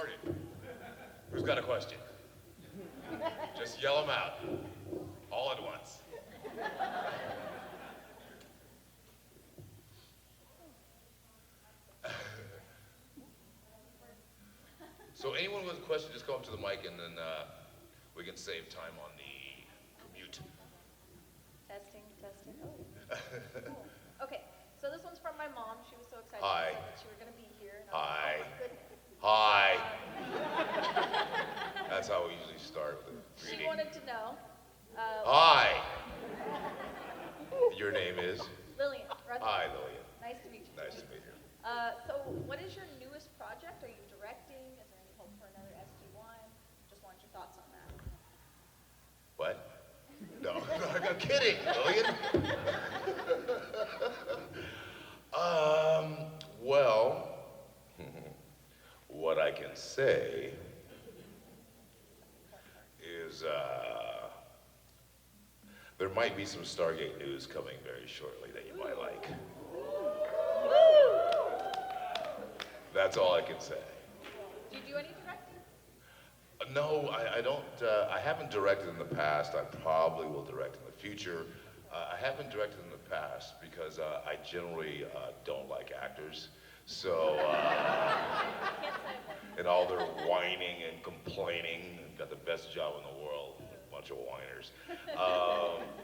started. Who's got a question? Just yell them out, all at once. So anyone with a question, just come up to the mic and then we can save time on the commute. Testing. Oh, cool. Okay, so this one's from my mom. She was so excited Hi. that you were going to be here. And Hi. Oh my goodness. Hi. That's how we usually start with the She greeting. wanted to know. Hi. Your name is? Lillian. Hi, Lillian. Nice to meet you. Nice to meet you. So what is your newest project? Are you directing? Is there any hope for another SG-1? Just want your thoughts on that. What? No, I'm kidding, Lillian. Well, what I can say is there might be some Stargate news coming very shortly that you might like. That's all I can say. Do you do any directing? No, I don't. I haven't directed in the past. I probably will direct in the future. I haven't directed in the past because I generally don't like actors. So, and all their whining and complaining, got the best job in the world, a bunch of whiners.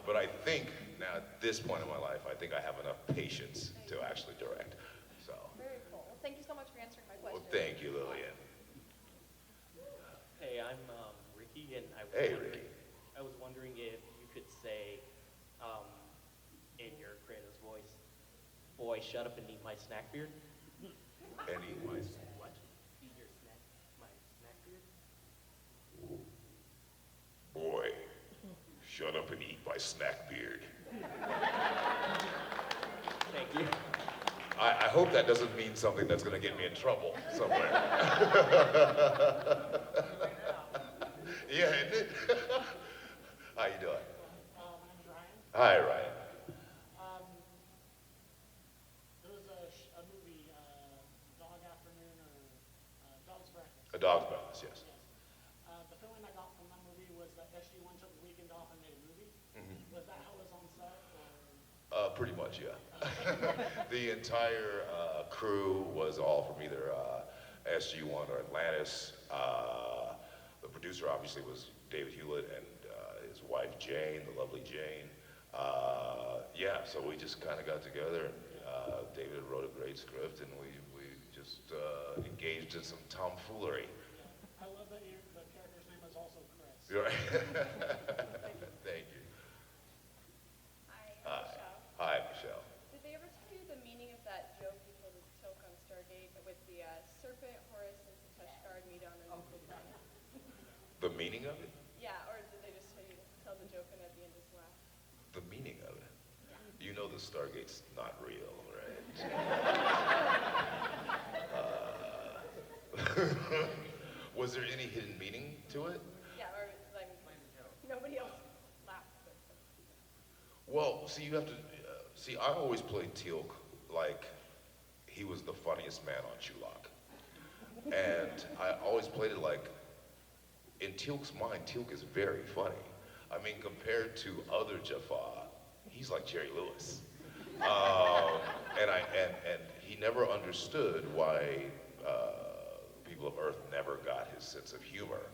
But I think now at this point in my life, I think I have enough patience to actually direct. So. Very cool. Well, thank you so much for answering my question. Well, thank you, Lillian. Hey, I'm Ricky, and Ricky. I was wondering if you could say, in your Kratos voice, "Boy, shut up and eat my snack beard." Any my What? Eat my snack beard? boy, shut up and eat my snack beard. Thank you. I hope that doesn't mean something that's going to get me in trouble somewhere. Yeah, isn't it? How you doing? My name's Ryan. Hi, Ryan. There was a movie, Dog Afternoon or Dog's Breakfast. A dog's breakfast, yes. Yes. The feeling I got from that movie was that SG-1 took the weekend off and made a movie. Was that how it was on set? Or? Pretty much, yeah. The entire crew was all from either SG-1 or Atlantis. The producer obviously was David Hewlett and his wife Jane, the lovely Jane. Yeah, so we just kind of got together and David wrote a great script and we just engaged in some tomfoolery. I love that the character's name is also Chris. You're right. Thank you. Hi, Hi. Michelle. Hi, Michelle. Did they ever tell you the meaning of that joke you told us Teal'c on Stargate with the serpent, Horus, and Teshkard meet on a nuclear planet? The meaning of it? Yeah, or did they just tell the joke and at the end just laugh? The meaning of it? You know the Stargate's not real, right? Was there any hidden meaning to it? Yeah, or like nobody else laughed. Well, see, you have to, see, I always played Teal'c like he was the funniest man on Chulak. And I always played it like, in Teal'c's mind, Teal'c is very funny. I mean, compared to other Jaffa, he's like Jerry Lewis. And he never understood why people of Earth never got his sense of humor.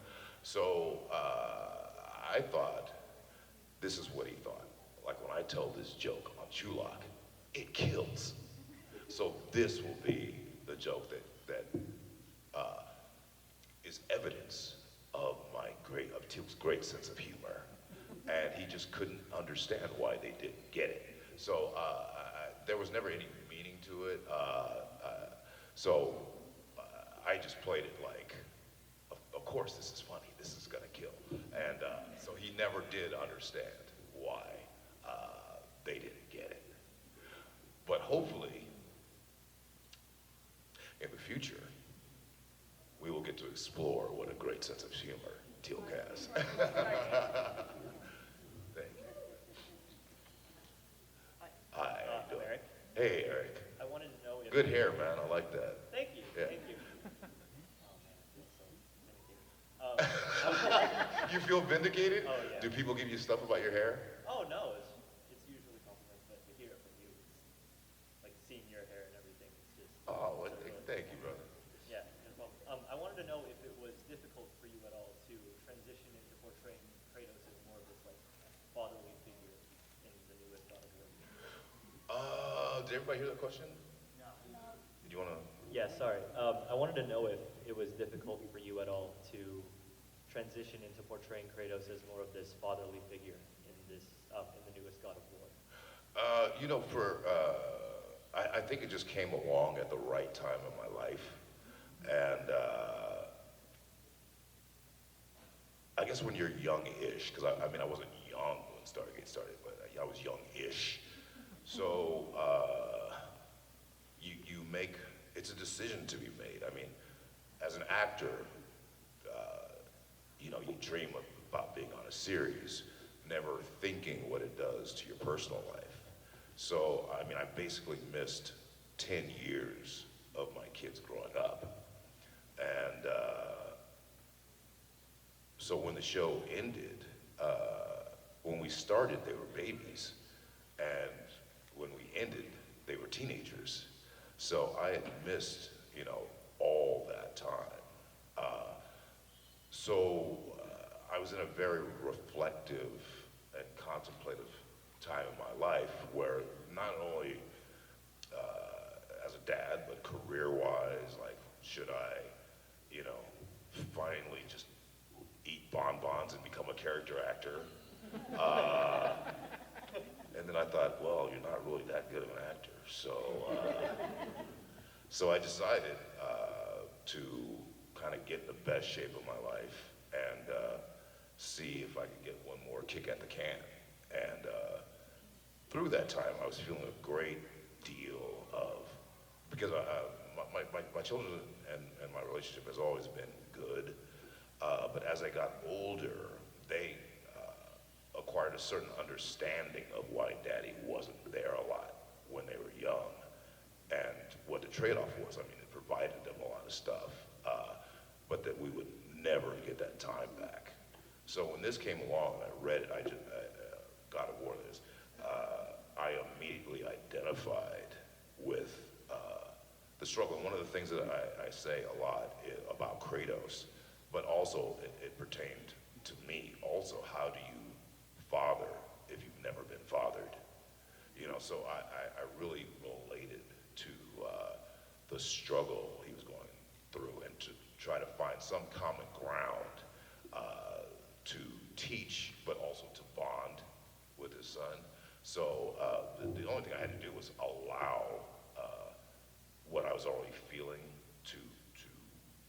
So I thought, this is what he thought. Like when I tell this joke on Chulak, it kills. So this will be the joke that is evidence of Teal'c's great sense of humor. And he just couldn't understand why they didn't get it. So there was never any meaning to it. So I just played it like, of course this is funny, this is gonna kill. And so he never did understand why they didn't get it. But hopefully, in the future, we will get to explore what a great sense of humor Teal'c has. Thank you. Hi, how you doing? Eric. Hey, Eric. I wanted to know if... Good hair, man. I like that. Thank you. Yeah. Thank you. You feel vindicated? Oh, yeah. Do people give you stuff about your hair? Oh no, it's usually compliments, but to hear it from you, it's like seeing your hair and everything. It's just. Oh, well, it's really thank you, brother. Yeah, no problem. I wanted to know if it was difficult for you at all to transition into portraying Kratos as more of this like fatherly figure in the newest God of War. Did everybody hear that question? No. Did you want to? Yeah, sorry. I wanted to know if it was difficult for you at all to transition into portraying Kratos as more of this fatherly figure in the newest God of War. I think it just came along at the right time in my life. And I guess when you're young-ish, because I wasn't young when Stargate started, but I was young-ish. So you make, it's a decision to be made. I mean, as an actor, you dream about being on a series, never thinking what it does to your personal life. So, I basically missed 10 years of my kids growing up. And so when the show ended, when we started, they were babies. And when we ended, they were teenagers. So I had missed, all that time. So I was in a very reflective and contemplative time in my life where not only as a dad, but career-wise, like, should I, finally just eat bonbons and become a character actor? And then I thought, well, you're not really that good of an actor. So I decided to kind of get in the best shape of my life and see if I could get one more kick at the can. And through that time, I was feeling a great deal of, because my children and my relationship has always been good, but as I got older, they acquired a certain understanding of why Daddy wasn't there a lot when they were young, and what the trade-off was. It provided them a lot of stuff, but that we would never get that time back. So when this came along, and I read it, God of War this, I immediately identified with the struggle. And one of the things that I say a lot about Kratos, but also it pertained to me also, how do you father if you've never been fathered? So I really related to the struggle he was going through, and to try to find some common ground to teach, but also to bond with his son. So the only thing I had to do was allow what I was already feeling to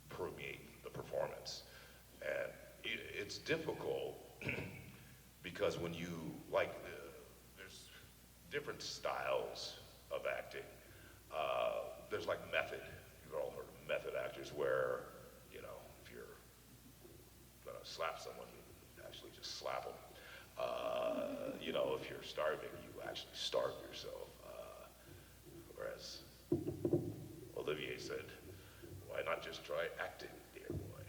permeate the performance. And it's difficult because when you, there's different styles of acting. There's like method. You've all heard of method actors where, if you're gonna slap someone, you actually just slap them. If you're starving, you actually starve yourself. Whereas Olivier said, why not just try acting, dear boy?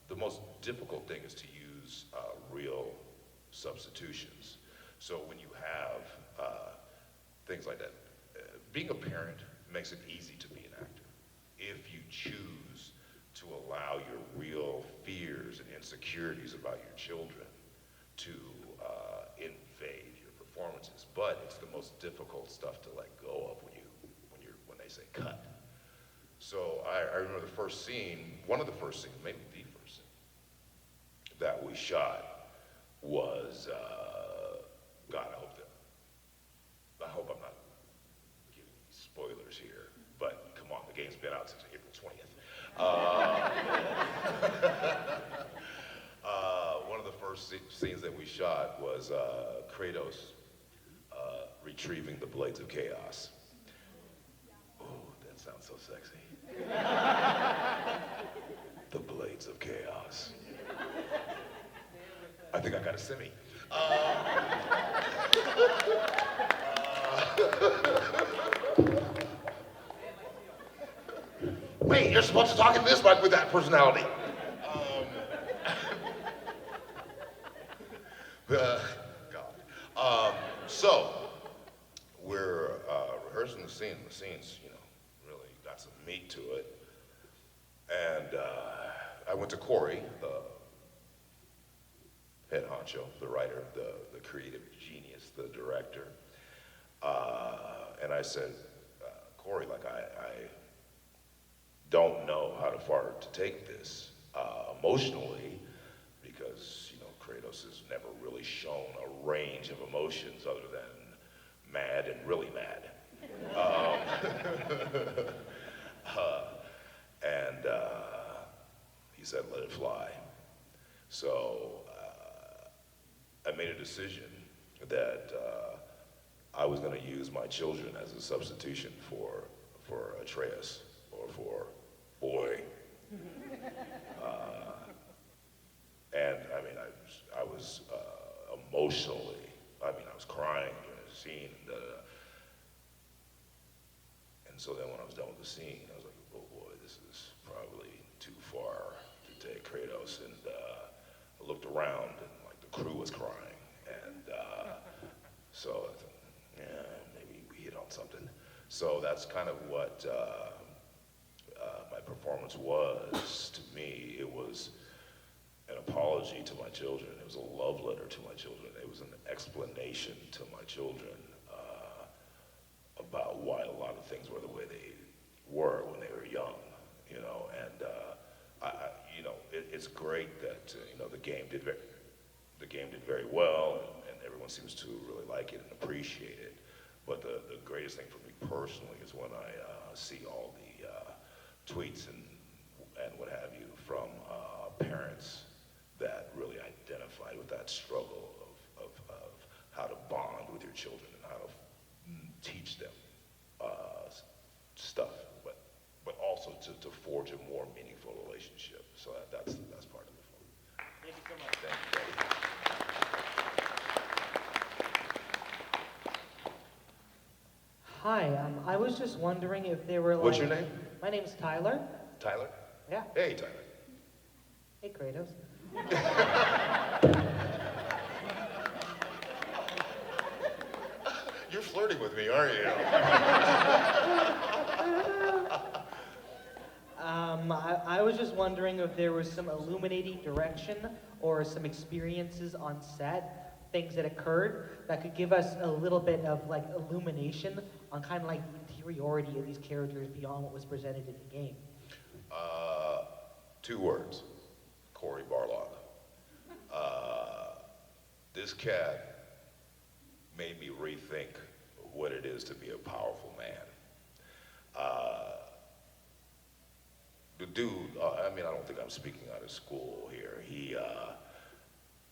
The most difficult thing is to use real substitutions. So when you have things like that, being a parent makes it easy to be an actor. If you choose to allow your real fears and insecurities about your children to invade your performances, but it's the most difficult stuff to let go of when they say cut. So I remember the first scene, one of the first scenes, maybe the first scene that we shot was, God, I hope I'm not giving you spoilers here, but come on, the game's been out since April 20th. One of the first scenes that we shot was Kratos retrieving the Blades of Chaos. Oh, that sounds so sexy. The Blades of Chaos. I think I got a semi. Wait, Hey, you're supposed to talk in this mic with that personality. God. So, we're rehearsing the scene. The scene's, really got some meat to it. And I went to Corey, the head honcho, the writer, the creative genius, the director. And I said, Corey, like I don't know how far to take this emotionally, because Kratos has never really shown a range of emotions other than mad and really mad. And he said, let it fly. So I made a decision that I was going to use my children as a substitution for Atreus, or for boy. And I mean, I was emotionally, I was crying during the scene. And so then when I was done with the scene, I was like, oh boy, this is probably too far to take Kratos. And I looked around and like the crew was crying. And so I thought, yeah, maybe we hit on something. So that's kind of what my performance was to me. It was an apology to my children. It was a love letter to my children. It was an explanation to my children about why a lot of things were the way they were when they were young, And it's great that the game did very well, and everyone seems to really like it and appreciate it. But the greatest thing for me personally is when I see all the tweets and what have you from parents that really identified with that struggle of how to bond with your children and how to teach them stuff, but also to forge a more meaningful relationship. So that's part of it for me. Thank you so much. Thank you, Daddy. Hi, I was just wondering if there were like... What's your name? My name's Tyler. Tyler? Yeah. Hey, Tyler. Hey, Kratos. You're flirting with me, aren't you? I was just wondering if there was some illuminating direction or some experiences on set, things that occurred that could give us a little bit of like illumination on kind of like the interiority of these characters beyond what was presented in the game. 2 words. Corey Barlog. This cat made me rethink what it is to be a powerful man. The dude, I don't think I'm speaking out of school here. He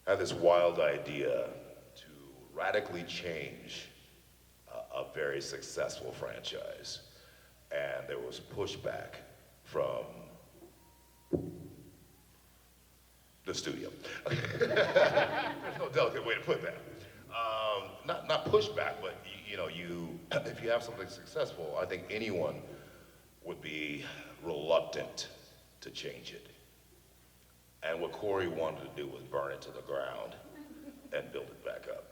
had this wild idea to radically change a very successful franchise. And there was pushback from the studio. There's no delicate way to put that. Not pushback, but if you have something successful, I think anyone would be reluctant to change it. And what Corey wanted to do was burn it to the ground and build it back up.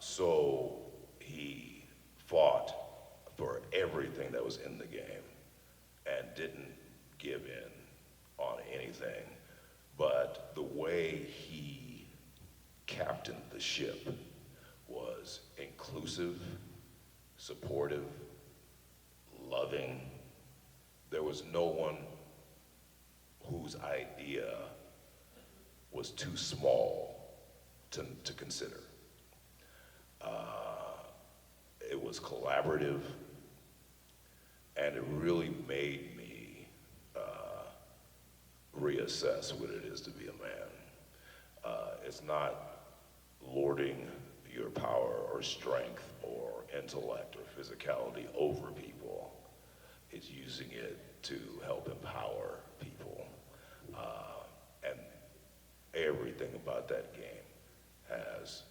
So he fought for everything that was in the game and didn't give in on anything. But the way he captained the ship was inclusive, supportive, loving. There was no one whose idea was too small to consider. It was collaborative, and it really made me reassess what it is to be a man. It's not lording your power or strength or intellect or physicality over people. It's using it to help empower people. And everything about that game has,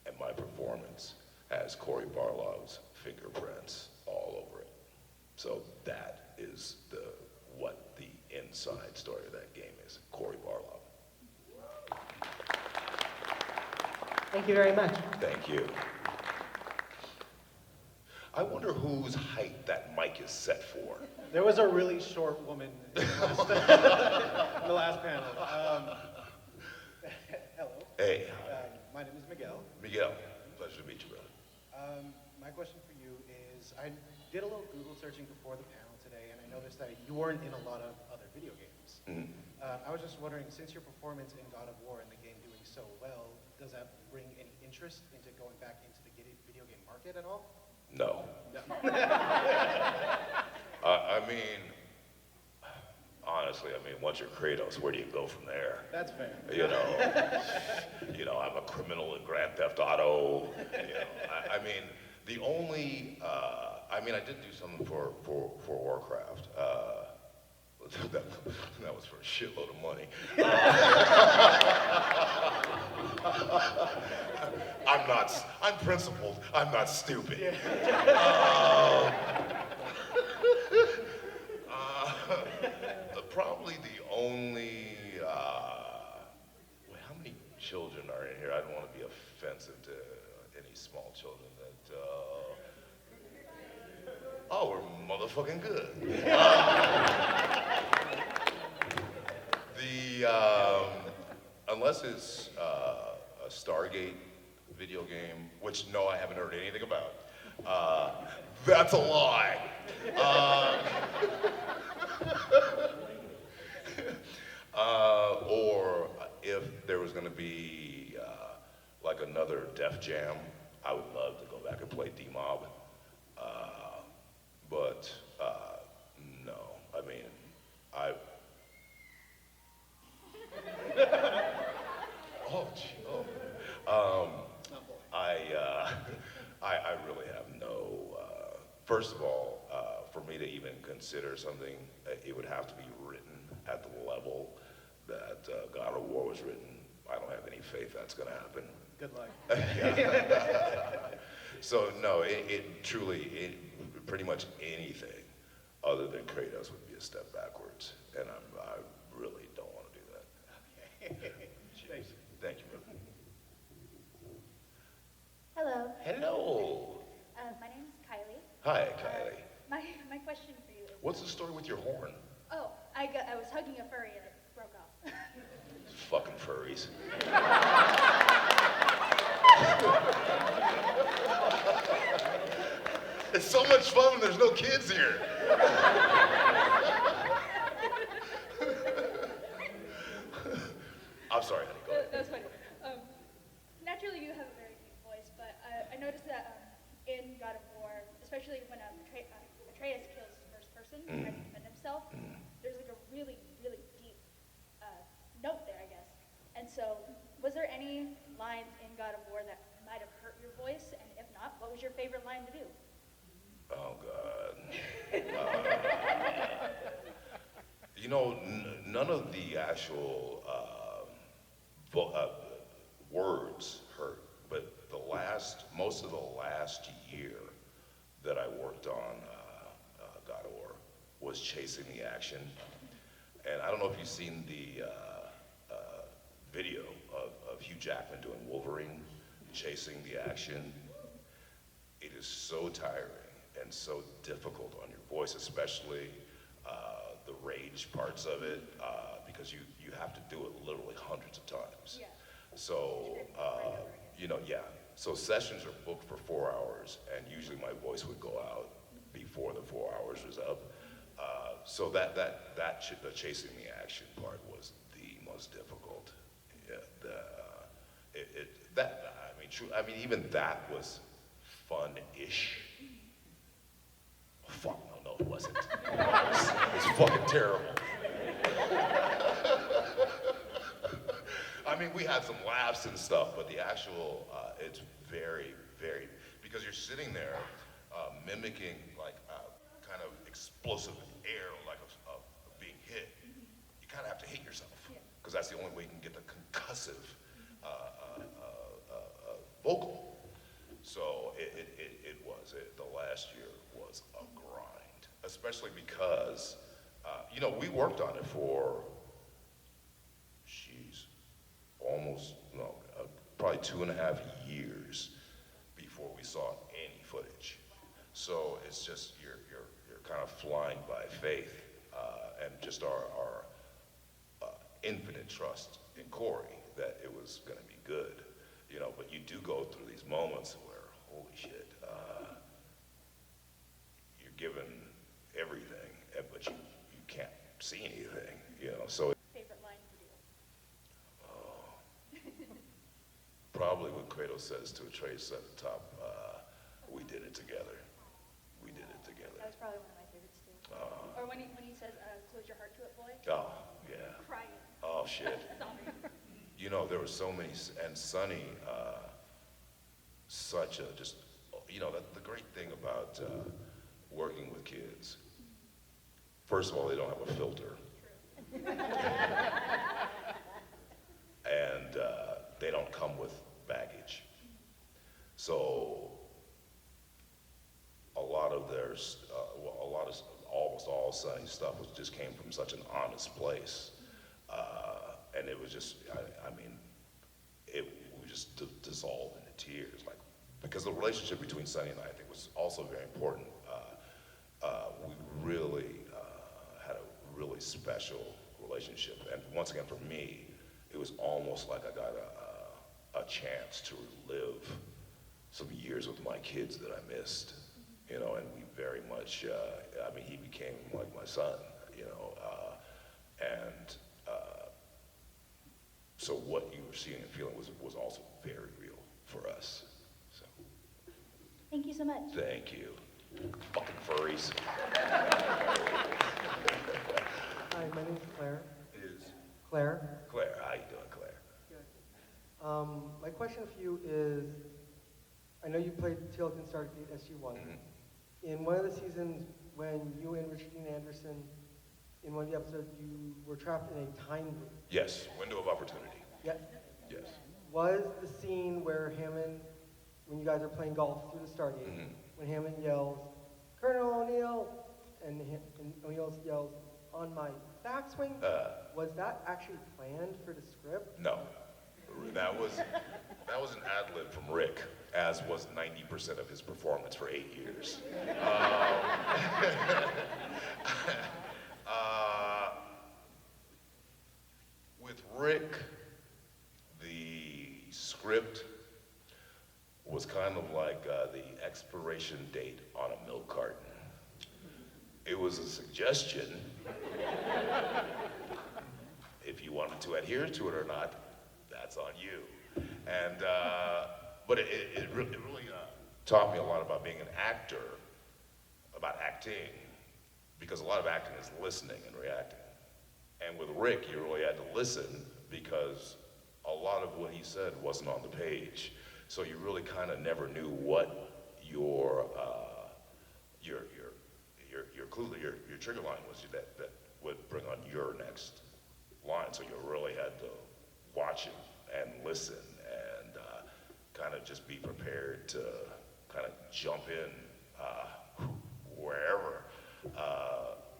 and my performance, has Corey Barlog's fingerprints all over it. So that is what the inside story of that game is. Corey Barlow. Thank you very much. Thank you. I wonder whose height that mic is set for. There was a really short woman in the last panel. Hello. Hey, My name is Miguel. Miguel, pleasure to meet you, brother. My question for you is, I did a little Google searching before the panel today, and I noticed that you weren't in a lot of other video games. Mhm. I was just wondering, since your performance in God of War and the game doing so well, does that bring any interest into going back into the video game market at all? No. No. I mean, honestly, once you're Kratos, where do you go from there? That's fair. I'm a criminal in Grand Theft Auto. The only, I did do something for Warcraft. That was for a shitload of money. I'm principled. I'm not stupid. Probably the only, how many children are in here? I don't want to be offensive to any small children that, we're motherfucking good. Unless it's a Stargate video game, which no, I haven't heard anything about. That's a lie. Or if there was going to be like another Def Jam, I would love to go back and play D-Mob. But no, I really have no. First of all, for me to even consider something, it would have to be written at the level that God of War was written. I don't have any faith that's going to happen. Good luck. So no, it truly, pretty much anything other than Kratos would be a step backwards, and I really don't want to do that. Okay. Thanks. Thank you, brother. Hello, Hello. my name is Kylie. Hi, Kylie. My question for you is, What's the story with your horn? oh, I was hugging a furry and it broke off. Fucking furries. It's so much fun when there's no kids here. I'm sorry, honey, go ahead. That's funny. Naturally, you have a very deep voice, but I noticed that in God of War, especially when Atreus kills the first person, trying to defend himself, there's like a really, really deep note there, I guess. And so, was there any lines in God of War that might have hurt your voice? And if not, what was your favorite line to do? Oh, God. None of the actual words hurt, but most of the last year that I worked on God of War was chasing the action. And I don't know if you've seen the video of Hugh Jackman doing Wolverine, chasing the action. It is so tiring and so difficult on your voice, especially the rage parts of it, because you have to do it literally hundreds of times. Yeah. So, so sessions are booked for 4 hours, and usually my voice would go out before the 4 hours was up. So the chasing the action part was the most difficult. Yeah, even that was fun-ish. Oh, fuck, no, it wasn't. It was fucking terrible. We had some laughs and stuff, but the actual, it's very, very, because you're sitting there mimicking like kind of explosive air, like of being hit. You kind of have to hit yourself, because that's the only way you can get the concussive vocal. So the last year was a grind. especially because, you know, we worked on it for, almost, no, probably 2.5 years before we saw any footage. So it's just, you're kind of flying by faith, and just our infinite trust in Corey that it was gonna be good, you know, but you do go through these moments where, holy shit, you're given everything, but you can't see anything, you know, so. Favorite line for you? Probably what Kratos says to Atreus at the top, we did it together. We did it together. That was probably one of my favorites too. Or when he says, close your heart to it, boy. Oh, yeah. Crying. Oh, shit. You know, there were so many, and Sonny, such a, just, you know, the great thing about working with kids, first of all, they don't have a filter. And they don't come with baggage. So a lot of almost all Sonny's stuff just came from such an honest place. And it was just, I mean, we just dissolved into tears, like, because the relationship between Sonny and I think was also very important. We really had a really special relationship, and once again for me, it was almost like I got a chance to relive some years with my kids that I missed, you know, and we very much, I mean, he became like my son, you know, and so what you were seeing and feeling was also very real for us, so. Thank you so much. Thank you. Fucking furries. Hi, my name's Claire. Is Claire. Claire, how you doing, Claire? My question for you is, I know you played Teal'c in Stargate SG-1. In one of the seasons, when you and Richard Dean Anderson, in one of the episodes, you were trapped in a time loop. Yes, window of opportunity. Yeah. Yes. Was the scene where Hammond, when you guys are playing golf through the Stargate, when Hammond yells, "Colonel O'Neill," and O'Neill yells, "On my backswing," was that actually planned for the script? No, that was an ad lib from Rick, as was 90% of his performance for 8 years. With Rick, the script was kind of like the expiration date on a milk carton. It was a suggestion. If you wanted to adhere to it or not, that's on you. And but it really taught me a lot about being an actor, about acting, because a lot of acting is listening and reacting. And with Rick, you really had to listen because a lot of what he said wasn't on the page. So you really kind of never knew what your trigger line was that would bring on your next line. So you really had to watch it and listen and kind of just be prepared to kind of jump in wherever.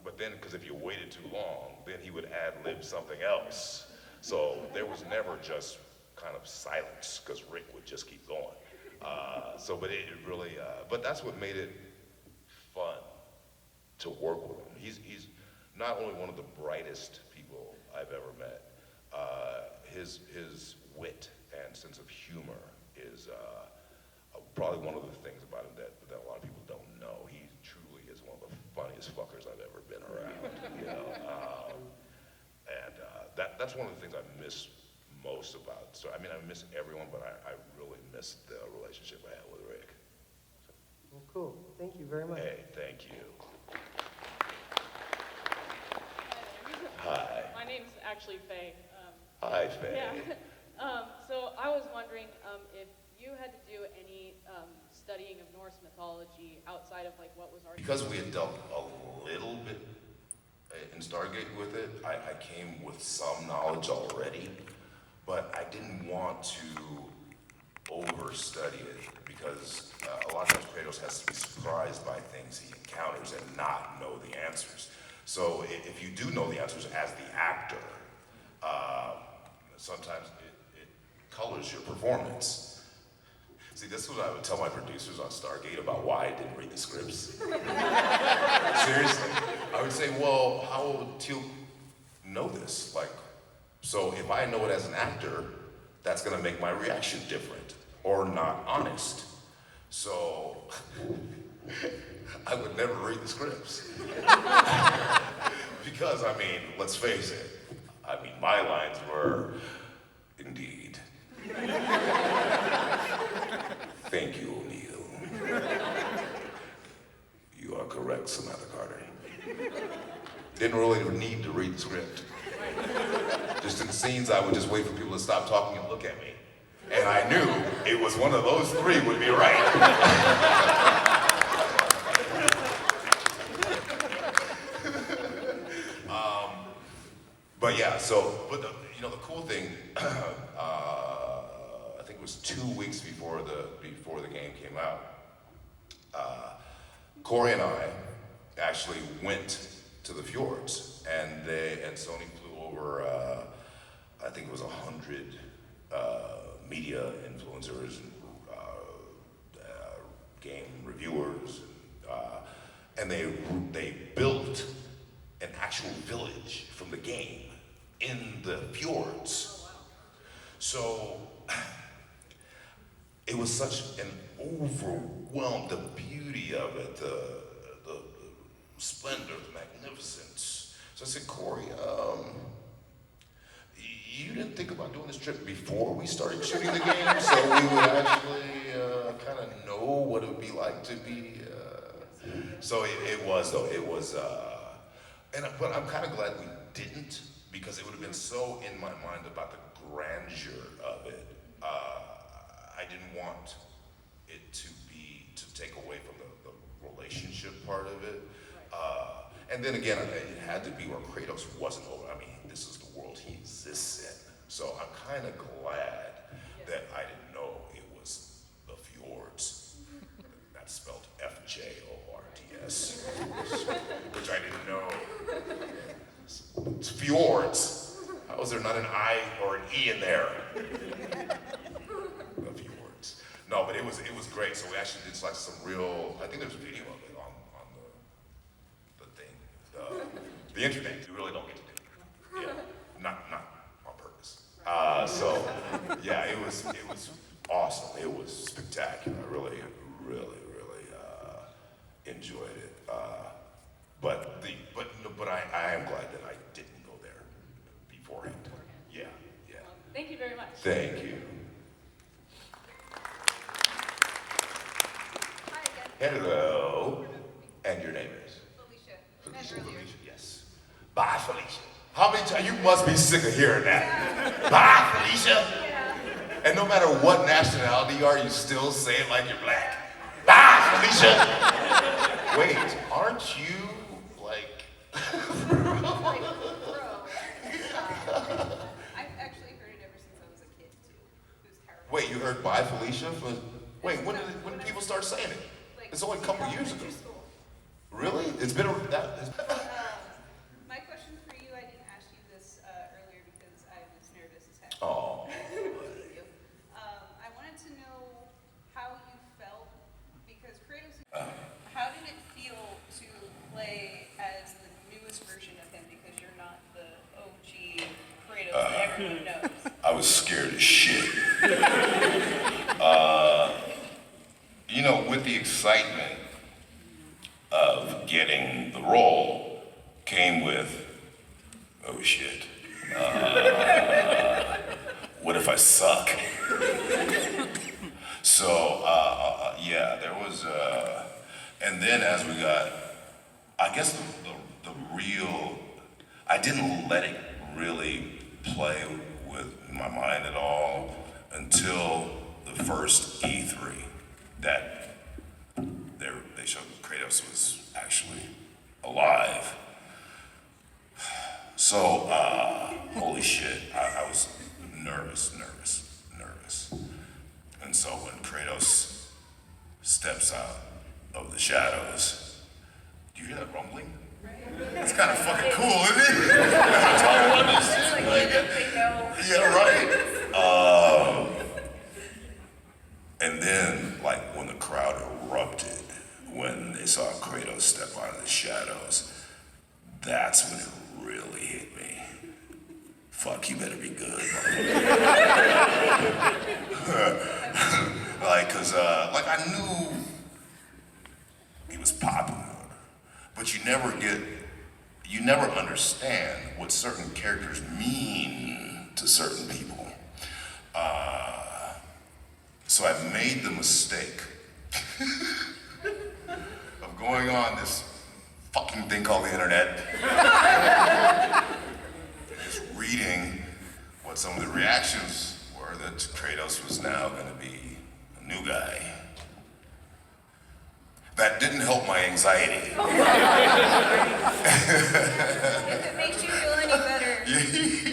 But then, because if you waited too long, then he would ad-lib something else. So there was never just kind of silence, because Rick would just keep going. But it really, but that's what made it fun to work with him. He's not only one of the brightest people I've ever met, his wit and sense of humor is probably one of the things about him that a lot of people don't know. He truly is one of the funniest fuckers I've ever been around, you know. And that's one of the things I miss most about. So I mean, I miss everyone, but I really miss the relationship I had with Rick. Well, cool. Thank you very much. Hey, thank you. Hi. My name's actually Faye. Hi, Faye. Yeah. So I was wondering if you had to do any studying of Norse mythology outside of like what was already. Because we had dealt a little bit in Stargate with it, I came with some knowledge already, but I didn't want to overstudy it because a lot of times Kratos Kratos has to be surprised by things he encounters and not know the answers. So if you do know the answers as the actor, sometimes it colors your performance. See, this is what I would tell my producers on Stargate about why I didn't read the scripts. Seriously. I would say, well, how would Teal'c know this? Like, so if I know it as an actor, that's gonna make my reaction different or not honest. So I would never read the scripts. Because, I mean, let's face it, I mean, my lines were, indeed. Thank you, O'Neill. You are correct, Samantha Carter. Didn't really need to read the script. Just in scenes, I would just wait for people to stop talking and look at me. And I knew it was one of those three would be right. But yeah, but the cool thing, I think it was 2 weeks before the game came out, Corey and I actually went to the fjords, and Sony flew over, I think it was 100 media influencers, game reviewers, and they built an actual village from the game in the fjords. So it was such an the beauty of it, the splendor, the magnificence. So I said, Corey, you didn't think about doing this trip before we started shooting the game, so we would actually kind of know what it would be like to be. So it was, but I'm kind of glad we didn't, because it would have been so in my mind about the grandeur of it. I didn't want it to take away from the relationship part of it. And then again, it had to be where Kratos wasn't over. I mean, this is the world he exists in. So I'm kind of glad that I didn't know it was the fjords. That's spelled F-J-O-R-D-S, which I didn't know. It's fjords. How is there not an I or an E in there? The fjords. No, but it was great. So we actually did like some real, I think there's a video of it on the thing, the internet. You really don't get to do. Yeah, not on purpose. So yeah, it was awesome. It was spectacular. I really enjoyed it. But I am glad that I didn't go there beforehand. Yeah. Thank you very much. Thank you. Hi again. Hello. And your name is? Felicia. Felicia, yes. Bye, Felicia. How many times? You must be sick of hearing that. Bye, Felicia. Yeah. And no matter what nationality you are, you still say it like you're black. Bye, Felicia. Wait, aren't you like... Like, bro. I've actually heard it ever since I was a kid, too. It was terrible. Wait, you heard bye, Felicia? Wait, when did people start saying it? Like, It's only a couple years ago. elementary school. Really? It's been My question for you, I didn't ask you this earlier because I was nervous as heck. Oh. I wanted to know how you felt, because Kratos, how did it feel to play as the newest version of him, because you're not the OG Kratos that everyone knows? I was scared as shit. With the excitement of getting the role came with, oh shit, what if I suck? So, yeah, there was, and then as we got, I guess the real, I didn't let it really play with my mind at all until the first E3 that they showed Kratos was actually alive. So, holy shit, I was nervous. And so when Kratos steps out of the shadows. Do you hear that rumbling? It's kind of fucking cool, isn't it? That's all I understand. Yeah, right. And then, like, when the crowd erupted, when they saw Kratos step out of the shadows, that's when it really hit me. Fuck, you better be good. Like, cause, like, I knew he was popular, but you never understand what certain characters mean to certain people. So I made the mistake of going on this fucking thing called the internet, just reading what some of the reactions were that Kratos was now gonna be a new guy. That didn't help my anxiety. If it makes you feel any better,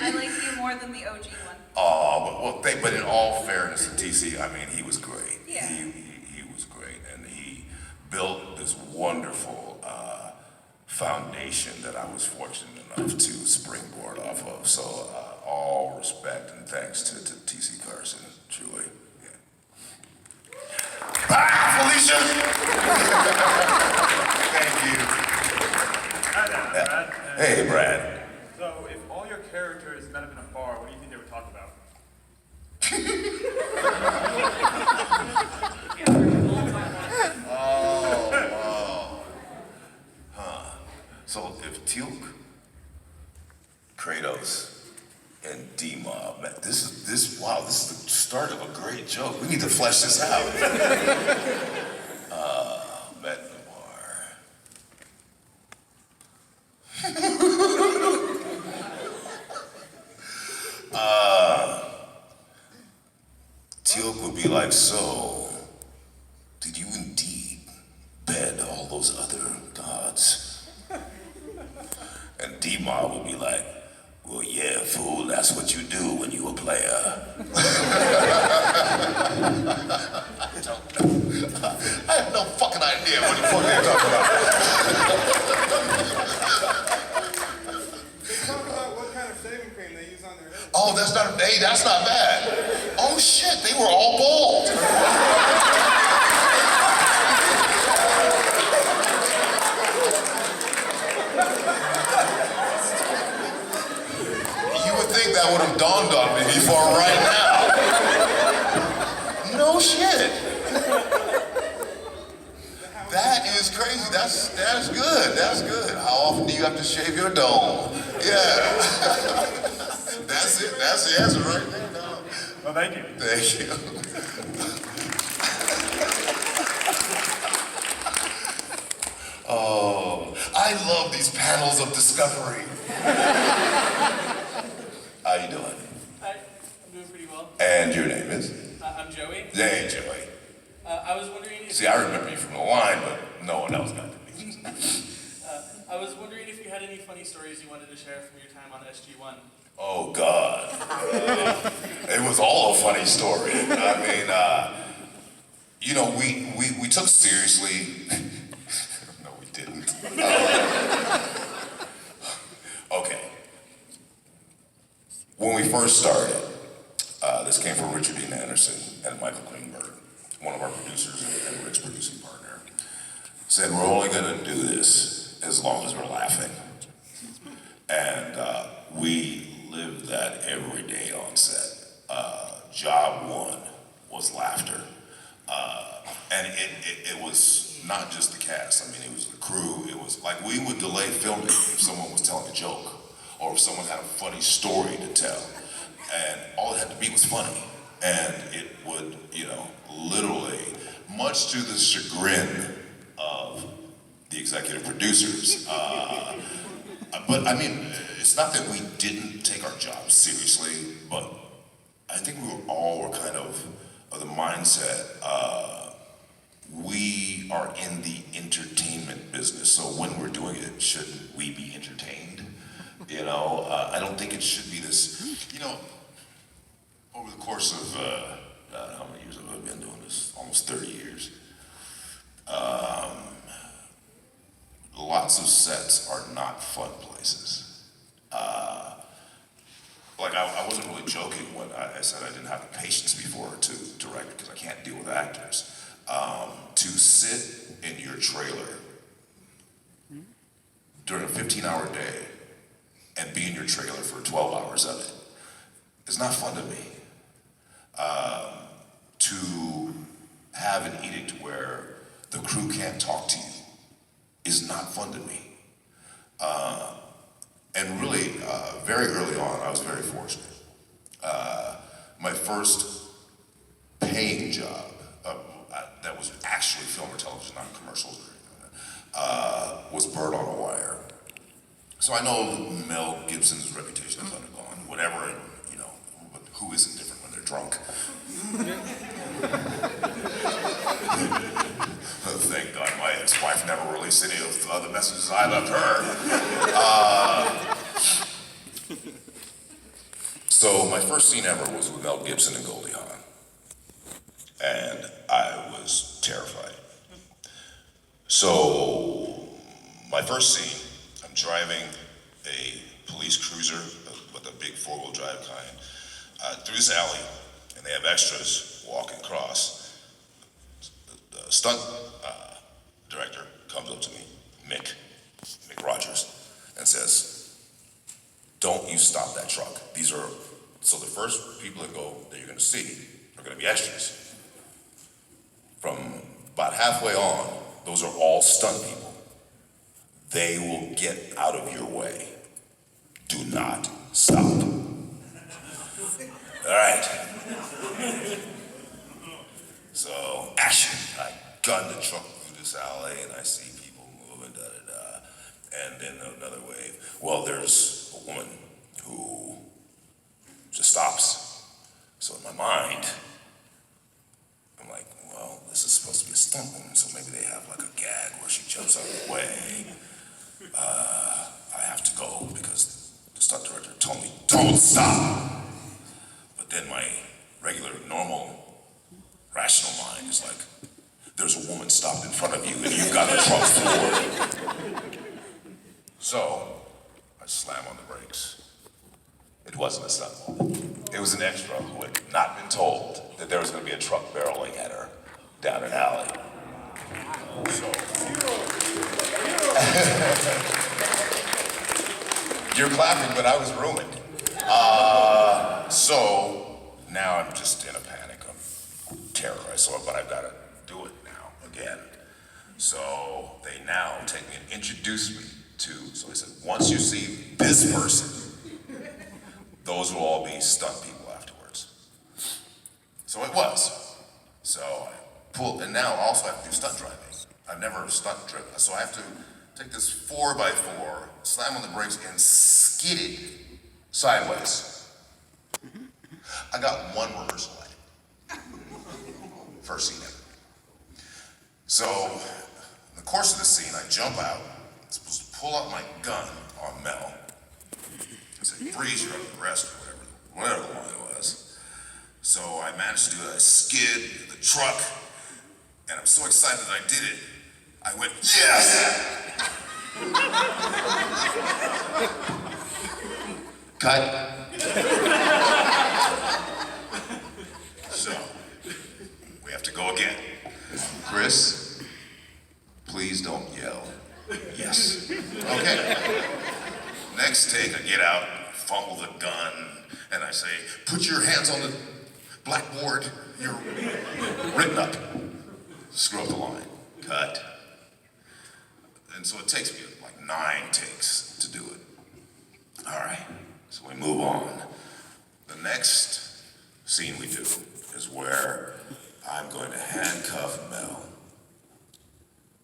I like you more than the OG one. Oh, but in all fairness to TC, I mean, he was great. Yeah. He was great, and he built this wonderful foundation that I was fortunate enough to springboard off of. So all respect and thanks to TC Carson, truly. Yeah. Bye, Felicia! Thank you. Hey, Brad. So, if all your characters met up in a bar, what do you think they would talk about? Oh, wow. Huh. So if Teal'c, Kratos, and D-Mob met, this is the start of a great joke. We need to flesh this out. Met in the bar. Teal'c would be like, so, did you indeed bed all those other gods? And D-Mob would be like, well, yeah, fool, that's what you do when you a player. I have no fucking idea what the fuck they're talking about. Talk about what kind of shaving cream they use on their head. Oh, that's not bad. Oh shit, they were all bald. You would think that would have dawned on me before right now. No shit. That is crazy. That's good. That's good. How often do you have to shave your dome? Yeah. That's it. That's the answer right there. No. Well, thank you. Thank you. Oh, I love these panels of discovery. How you doing? Hi, I'm doing pretty well. And your name is? I'm Joey. Hey, Joey. I was wondering if... See, I remember you from the line, but no one else got to be. I was wondering if you had any funny stories you wanted to share from your time on SG-1. Oh, God. It was all a funny story. I mean, you know, we took seriously... No, we didn't. Okay. When we first started, this came from Richard Dean Anderson and Michael Greenberg, one of our producers and Rick's producing partner, said we're only going to do this as long as we're laughing. And we lived that every day on set. Job one was laughter. And it was not just the cast. I mean, it was the crew. It was like we would delay filming if someone was telling a joke or if someone had a funny story to tell. And all it had to be was funny. And it would, you know, literally, much to the chagrin of the executive producers. But I mean, it's not that we didn't take our job seriously, but I think we were kind of the mindset, we are in the entertainment business, so when we're doing it, shouldn't we be entertained? You know, I don't think it should be this, you know, over the course of, how many years have I been doing this? Almost 30 years. lots of sets are not fun places. Like I wasn't really joking when I said I didn't have the patience before to direct because I can't deal with actors. To sit in your trailer during a 15-hour day and be in your trailer for 12 hours of it is not fun to me. To have an edict where the crew can't talk to you is not fun to me. And really, very early on, I was very fortunate. My first paying job that was actually film or television, not commercials or anything like that, was Bird on a Wire. So I know Mel Gibson's reputation has undergone whatever, and, you know, but who isn't different when they're drunk? Thank God my ex-wife never released any of the messages I left her. So my first scene ever was with Mel Gibson and Goldie Hawn. And I was terrified. So my first scene, I'm driving a police cruiser with a big four-wheel drive kind through this alley, and they have extras walking across. The stunt director comes up to me, Mick Rogers, and says, "Don't you stop that truck. So the first people that you're gonna see are gonna be extras. From about halfway on, those are all stunt people. They will get out of your way. Do not stop." All right. So, action. I gun the truck through this alley and I see people moving, and then another wave. Well, there's a woman who just stops. So in my mind, I'm like, well, this is supposed to be a stunt woman, so maybe they have like a gag where she jumps out of the way. I have to go because the stunt director told me, don't stop. But then my regular, normal, rational mind is like, there's a woman stopped in front of you and you've got the truck forward. So I slam on the brakes. It wasn't a stunt woman. It was an extra who had not been told that there was going to be a truck barreling at her down an alley. So, you're clapping, but I was ruined. So now I'm just in a panic. I'm terrorized, but I've got to do it now again. So they now take me and introduce me to, so they said, once you see this person, those will all be stunt people afterwards. So it was. So I pulled, and now also I have to do stunt driving. I've never stunt driven, so I have to take this 4x4, slam on the brakes, and skid it sideways. I got one rehearsal at it. First scene ever. So, in the course of the scene, I jump out, I'm supposed to pull out my gun on Mel. I say, freeze, you're under arrest, or whatever the line was. So I managed to do that. I skid the truck, and I'm so excited that I did it, I went, yes! Cut. So, we have to go again. Chris, please don't yell. Yes. Okay. Next take, I get out, fumble the gun, and I say, put your hands on the blackboard. You're written up. Screw up the line. Cut. And so it takes me like 9 takes to do it. All right, so we move on. The next scene we do is where I'm going to handcuff Mel.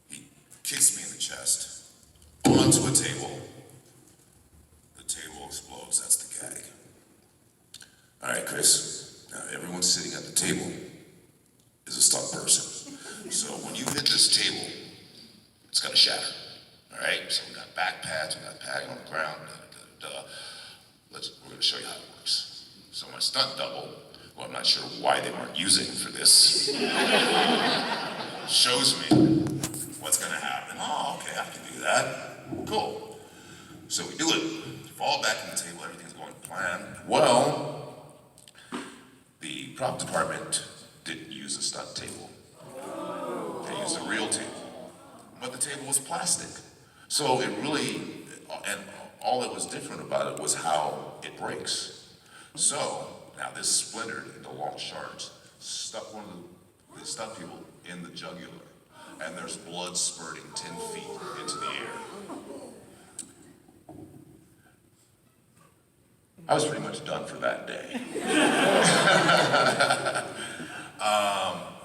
He kicks me in the chest, onto a table. The table explodes, that's the gag. All right, Chris, now everyone sitting at the table is a stunt person. So when you hit this table, it's gonna shatter. All right, so we got back pads, we got padding on the ground, we're gonna show you how it works. So my stunt double, who I'm not sure why they weren't using for this, shows me what's gonna happen. Oh, okay, I can do that. Cool. So we do it. Fall back on the table, everything's going to plan. Well, the prop department didn't use a stunt table. They used a real table. But the table was plastic. So it really, and all that was different about it was how it breaks. So, now this splintered into long shards, stuck one of the stunt people in the jugular, and there's blood spurting 10 feet into the air. I was pretty much done for that day.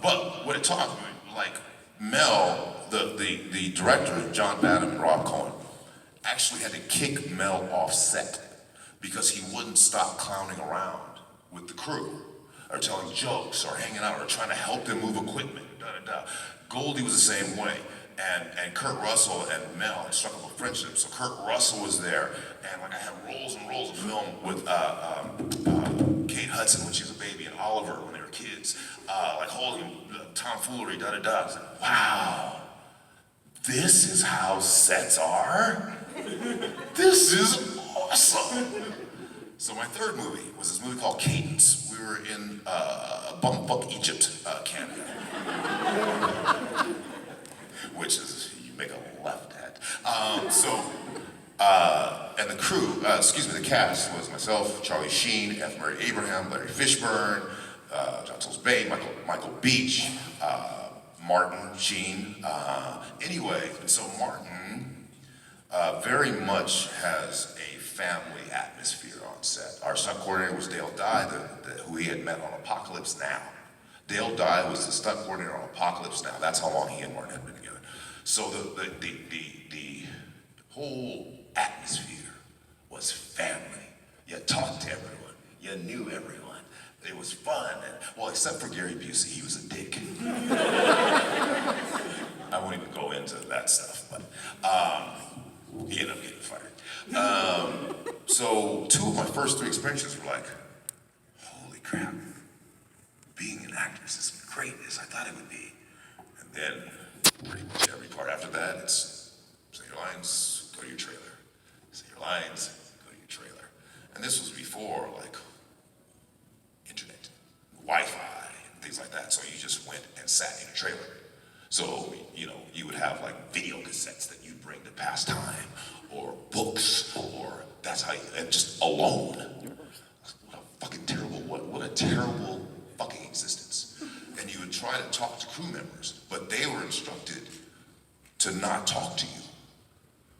But what it taught me, like Mel, the director, John Badham and Rob Cohen, actually had to kick Mel off set because he wouldn't stop clowning around with the crew, or telling jokes, or hanging out, or trying to help them move equipment, Goldie was the same way, and Kurt Russell and Mel had struck up a friendship, so Kurt Russell was there, and like I had rolls and rolls of film with Kate Hudson when she was a baby, and Oliver when they were kids, like holding tomfoolery, I was like, wow, this is how sets are? This is awesome. So my third movie was this movie called Cadence. We were in Bumfuck Egypt, Canada. Which is, you make a left at. And the crew, the cast was myself, Charlie Sheen, F. Murray Abraham, Larry Fishburne, John Souls Bay, Michael Beach, Martin Sheen. Anyway, so Martin very much has a family atmosphere on set. Our stunt coordinator was Dale Dye, who he had met on Apocalypse Now. Dale Dye was the stunt coordinator on Apocalypse Now. That's how long he and Martin had been together. So the whole atmosphere was family. You talked to everyone. You knew everyone. It was fun. And, well, except for Gary Busey, he was a dick. I won't even go into that stuff, but he ended up getting fired. So 2 of my first 3 experiences were like, holy crap, being an actor is as great as I thought it would be. And then pretty much every part after that, it's say your lines, go to your trailer. Say your lines, go to your trailer. And this was before like internet, Wi-Fi, and things like that. So you just went and sat in a trailer. So, you know, you would have like video cassettes that you'd bring to pass time, or books, or that's how you, and just alone. What a fucking terrible, what a terrible fucking existence. And you would try to talk to crew members, but they were instructed to not talk to you.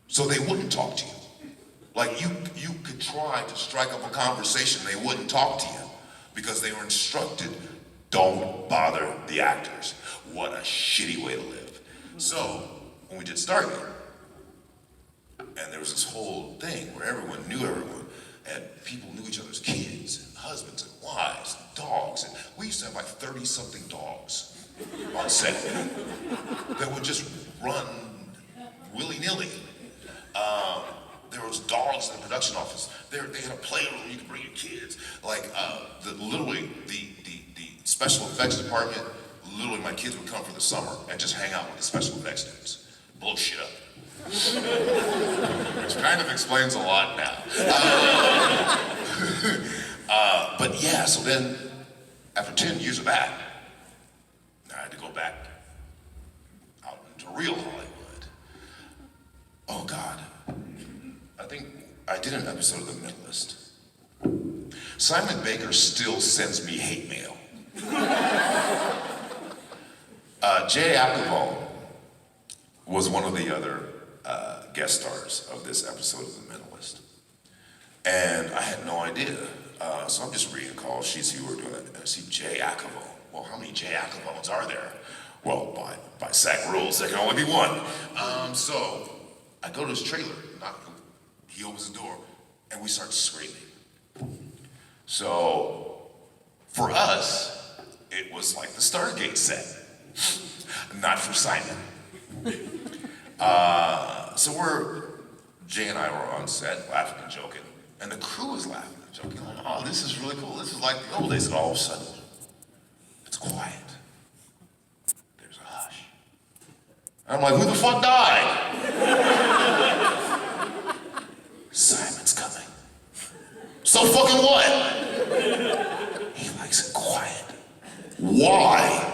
So they wouldn't talk to you. Like you could try to strike up a conversation, they wouldn't talk to you because they were instructed, don't bother the actors. What a shitty way to live. So when we did Stargate, and there was this whole thing where everyone knew everyone, and people knew each other's kids, and husbands, and wives, and dogs, and we used to have like 30-something dogs on set that would just run willy-nilly. There was dogs in the production office. They had a playroom you could bring your kids. Like, literally, the special effects department, literally my kids would come for the summer and just hang out with the special effects dudes. Blow shit up. Which kind of explains a lot now. But yeah, so then, after 10 years of that, I had to go back out into real Hollywood. Oh God. I think I did an episode of The Mentalist. Simon Baker still sends me hate mail. Jay Acavone was one of the other guest stars of this episode of The Mentalist. And I had no idea. So I'm just reading calls sheets who were doing it. And I see Jay Acavone. Well, how many Jay Acavones are there? Well, by SAC rules, there can only be one. So I go to his trailer, he opens the door, and we start screaming. So for us, it was like the Stargate set. Not for Simon. So Jay and I were on set, laughing and joking, and the crew was laughing and joking, like, oh, this is really cool. This is like the old days, and all of a sudden, it's quiet. There's a hush. I'm like, who the fuck died? Simon's coming. So fucking what? He likes it quiet. Why?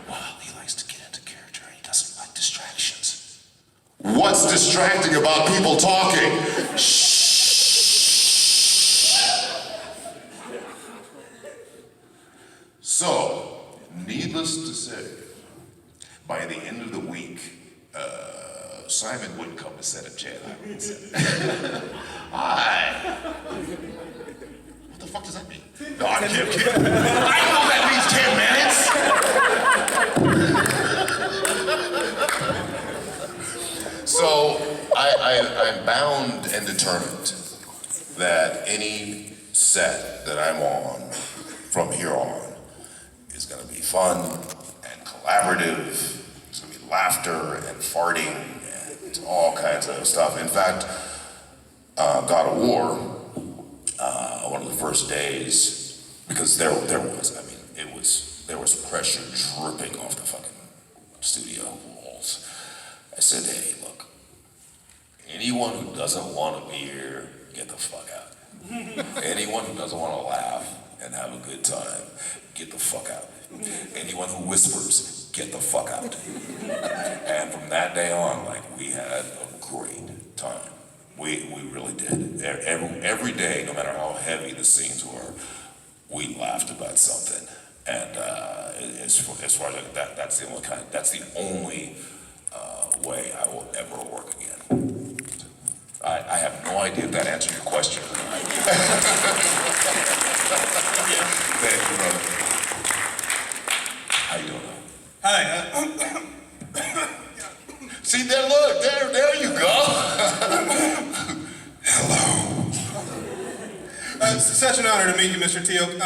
Well, he likes to get into character and he doesn't like distractions. What's distracting about people talking? Shh. So, needless to say, by the end of the week, Simon wouldn't come to set up chair. Hi. What the fuck does that mean? No, I'm kidding. I know that means 10 minutes. So I'm bound and determined that any set that I'm on from here on is going to be fun and collaborative. It's going to be laughter and farting and all kinds of stuff. In fact, God of War, one of the first days, because there was pressure dripping off the fucking studio walls. I said, hey, look, anyone who doesn't want to be here, get the fuck out. Anyone who doesn't want to laugh and have a good time, get the fuck out. Anyone who whispers, get the fuck out. And from that day on, like, we had a great time. We really did. Every day, no matter how heavy the scenes were, we laughed about something. And as far as that's the only way I will ever work again. I have no idea if that answered your question. Thank you, brother. How you doing? Hi. See there, look, there you go. Hello. It's such an honor to meet you, Mr. Teal'c.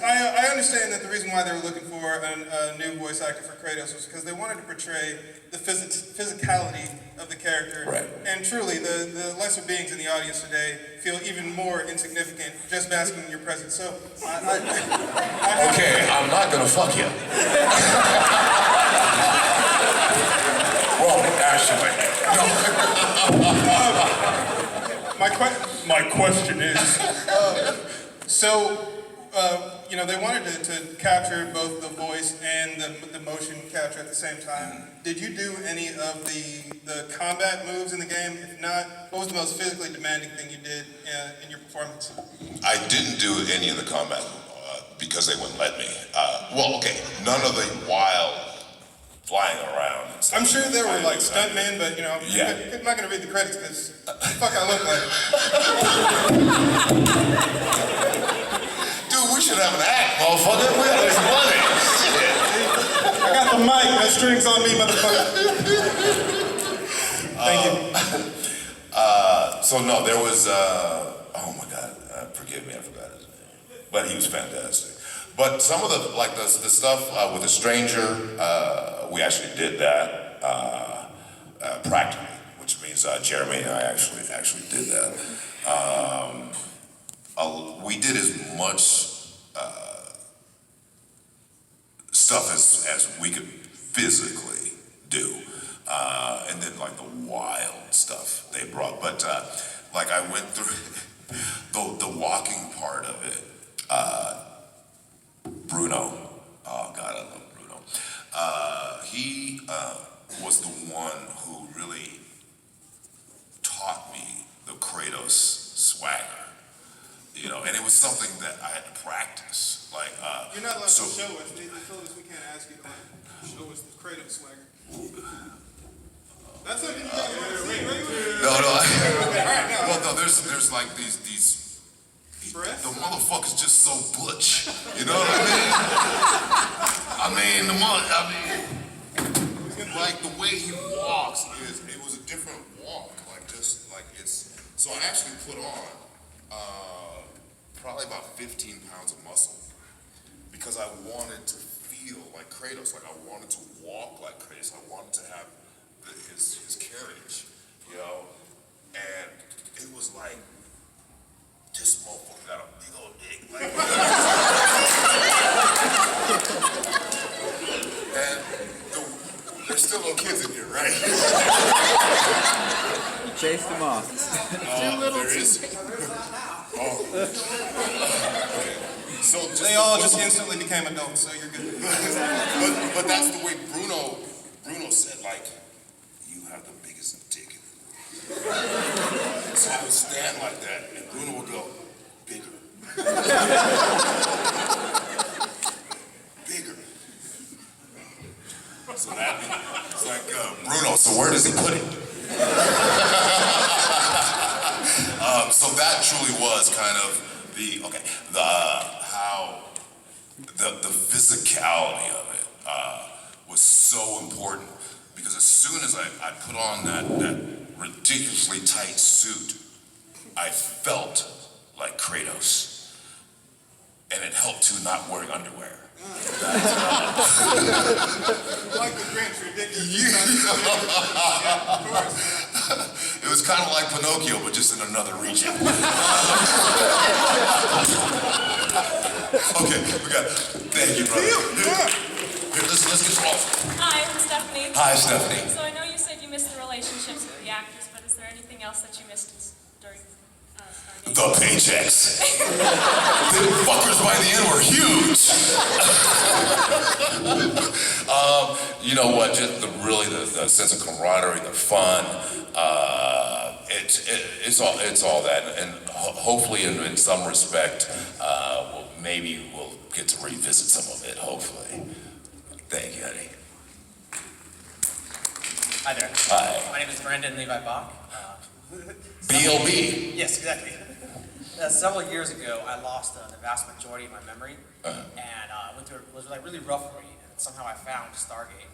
I understand that the reason why they were looking for a new voice actor for Kratos was because they wanted to portray the physicality of the character. Right. And truly, the lesser beings in the audience today feel even more insignificant just basking in your presence. So, Okay, I'm not gonna fuck you. Well, actually, my question is, they wanted to capture both the voice and the motion capture at the same time. Did you do any of the combat moves in the game? If not, what was the most physically demanding thing you did in your performance? I didn't do any of the combat because they wouldn't let me. None of the wild flying around and stuff. I'm sure there were like stuntmen, but yeah. I'm not gonna read the credits because fuck I look like. Dude, we should have an act, motherfucker. We have this money. Shit. I got the mic, that strings on me, motherfucker. Thank you. So no, there was, oh my God, forgive me, I forgot his name. But he was fantastic. But some of the stuff with the stranger, we actually did that practically, which means Jeremy and I actually did that. We did as much stuff as we could physically do. And then like the wild stuff they brought. But I went through the walking part of it. Bruno, oh God, I love Bruno. He was the one who really taught me the Kratos swagger. And it was something that I had to practice. You're not allowed to show us. They told us we can't ask you to show us the Kratos swagger. That's something you guys want to see, right? No, there's like these the motherfucker's just so butch. You know what I mean? Like the way he walks it was a different walk. So I actually put on probably about 15 pounds of muscle because I wanted to feel like Kratos, I wanted to walk like Kratos, I wanted to have his carriage, and it was like, this motherfucker got a big old dick. There's still no kids in here, right? Chase them off. There is. Oh. So They all just instantly became adults, so you're good. but that's the way Bruno said, like, you have the biggest dick. So I would stand like that, and Bruno would go, bigger. Bigger. So it's like, Bruno, so where does he put it? So that truly was kind of the physicality of it was so important, because as soon as I put on that ridiculously tight suit, I felt like Kratos, and it helped too not wearing underwear. Like the Grinch, ridiculous. Of course. It was kind of like Pinocchio, but just in another region. Okay, thank you, brother. Here, let's get off. Hi, I'm Stephanie. Hi, Stephanie. So I know you said you missed the relationships with the actors, but is there anything else that you missed during Stargate? The paychecks. The fuckers by the end were huge. You know what? Just the sense of camaraderie, the fun. It's all that, and hopefully, in some respect, maybe we'll get to revisit some of it. Hopefully. Thank you, Eddie. Hi there. Hi. My name is Brandon Levi Bach. BLB. Yes, exactly. Several years ago, I lost the vast majority of my memory, and it was like really rough for me. And somehow I found Stargate,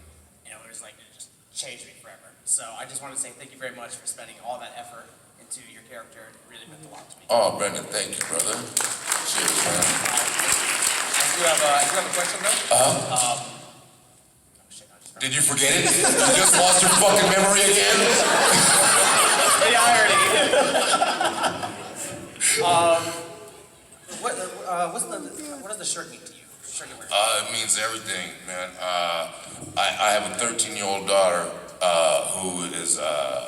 and it was like it just changed me forever. So I just wanted to say thank you very much for spending all that effort into your character. It really meant a lot to me. Oh, Brendan, thank you, brother. Cheers, man. I do have a question though. Did you forget it? You just lost your fucking memory again? Hey, irony. What does the shirt mean to you? Shirt you're wearing? It means everything, man. I have a 13-year-old daughter who is,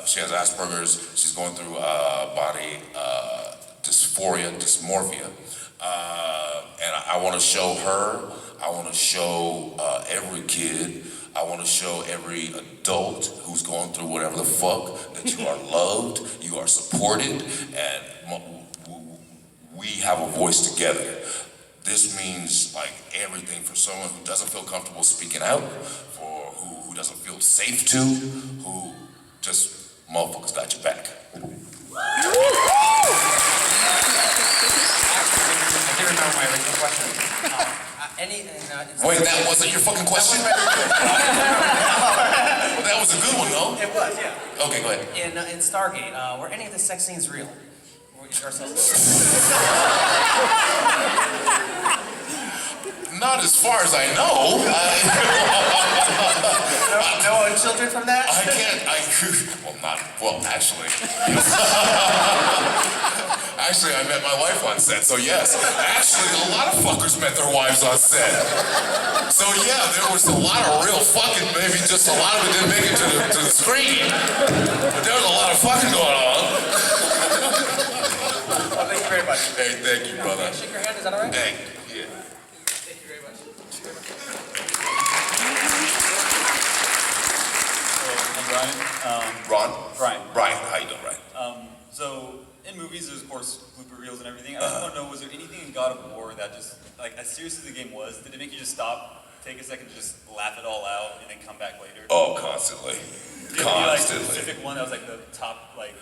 she has Asperger's. She's going through body dysmorphia. And I want to show her, I want to show every kid, I want to show every adult who's going through whatever the fuck that you are loved, you are supported, and we have a voice together. This means like everything for someone who doesn't feel comfortable speaking out, for who doesn't feel safe to, who just motherfuckers got your back. I do remember my original question. Wait, that wasn't your fucking question? That was a good one, though. It was, yeah. Okay, go ahead. In Stargate, were any of the sex scenes real? Not as far as I know. No children from that? Actually. Actually, I met my wife on set, so yes. Actually, a lot of fuckers met their wives on set. So yeah, there was a lot of real fucking, maybe just a lot of it didn't make it to the screen. But there was a lot of fucking going on. Well, thank you very much. Hey, thank you, brother. Shake your hand, is that all right? Hey, yeah. Thank you very much. I'm Brian. Brian, how you doing, Brian? So, in movies, there's of course blooper reels and everything. I just want to know, was there anything in God of War that just, like, as serious as the game was, did it make you just stop, take a second to just laugh it all out, and then come back later? Oh, constantly. Did you have, like, a specific one that was like the top, like,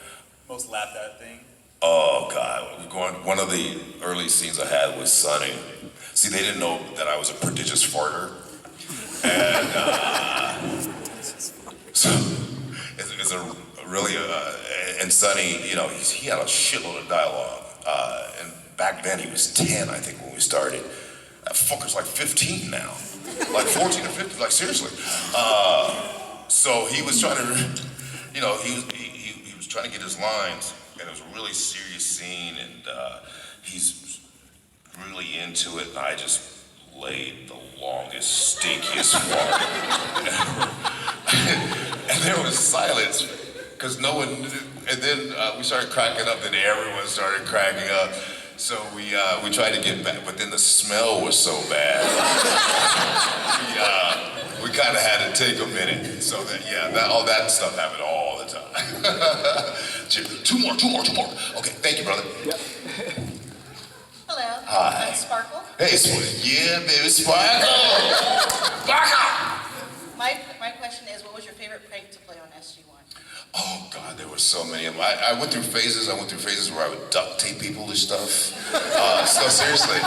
most laughed at thing? Oh God, one of the early scenes I had was Sonny. See, they didn't know that I was a prodigious farter. And so it's a really, and Sonny, you know, he had a shitload of dialogue. And back then he was 10, I think, when we started. That fucker's like 15 now. Like 14 or 15, like seriously. So he was trying to, you know, he was trying to get his lines. And it was a really serious scene, and he's really into it, and I just laid the longest, stinkiest fart ever. And there was silence, because no one knew. And then we started cracking up, and everyone started cracking up. So we tried to get back, but then the smell was so bad. we kind of had to take a minute. So that, all that stuff happened all the time. Two more. Okay, thank you, brother. Yep. Hello. Hi. I'm Sparkle. Hey, yeah, baby, Sparkle. Sparkle. My question is, what was your favorite prank to play on SG-1? Oh God, there were so many of them. I went through phases. Where I would duct tape people to stuff. So seriously.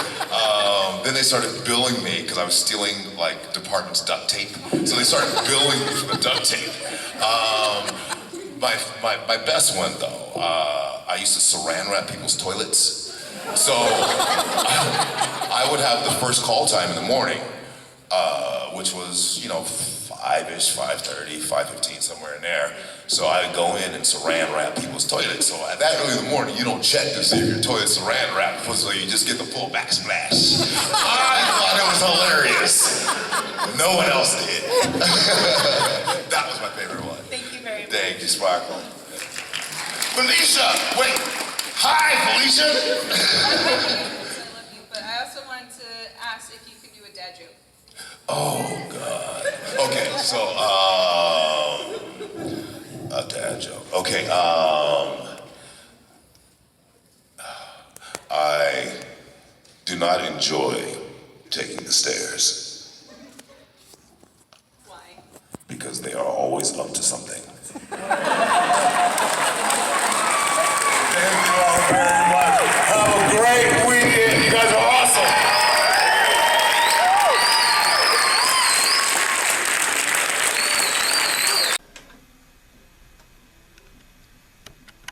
Then they started billing me because I was stealing like department's duct tape. So they started billing me for the duct tape. My best one though, I used to saran wrap people's toilets. So I would have the first call time in the morning, which was 5-ish, 5:30, 5:15, somewhere in there. So I'd go in and saran wrap people's toilets. So at that early in the morning, you don't check to see if your toilet's saran wrapped, so you just get the full backsplash. I thought it was hilarious. No one else did. That was my favorite one. Thank you very much. Thank you, Sparkle. Felicia, wait. Hi, Felicia. I love you, but I also wanted to ask if you could do a dad joke. Oh, God. Okay, so, a dad joke. Okay, I do not enjoy taking the stairs. Why? Because they are always up to something.